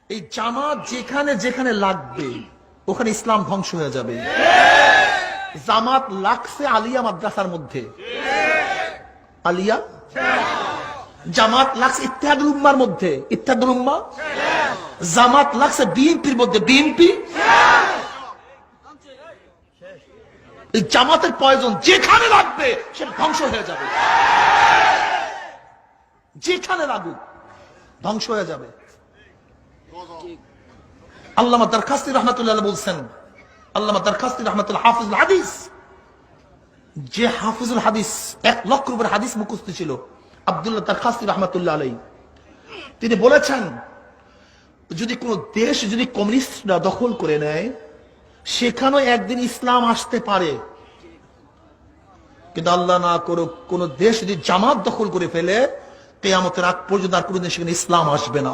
এই জামাত যেখানে যেখানে লাগবে ওখানে ইসলাম ধ্বংস হয়ে যাবে। জামাত লাগছে আলিয়া মাদ্রাসার মধ্যে, আলিয়া জামাত লাগছে ইত্তেহাদুল উম্মার মধ্যে, ইত্তেহাদুল উম্মা। জামাত লাগছে বিএনপির মধ্যে, বিএনপি। এই জামাতের প্রয়োজন যেখানে লাগবে সে ধ্বংস হয়ে যাবে, যেখানে লাগুক ধ্বংস হয়ে যাবে। আল্লামা দারখাস্তি রহমাতুল্লাহ বলছেন, আল্লামা দারখাস্তি রহমাতুল্লাহ হাফিজুল হাদিস, যে হাফিজুল হাদিস 1 লক্ষ উপর হাদিস মুখস্থ ছিল, আব্দুল্লাহ দারখাস্তি রহমাতুল্লাহ আলাইহি, তিনি বলেছেন যদি কোন দেশ যদি কমিউনিস্টরা দখল করে নেয় সেখানেও একদিন ইসলাম আসতে পারে, কিন্তু আল্লাহ না করুক কোন দেশ যদি জামাত দখল করে ফেলে কিয়ামতের আগ পর্যন্ত আর কোনদিন সেখানে ইসলাম আসবে না।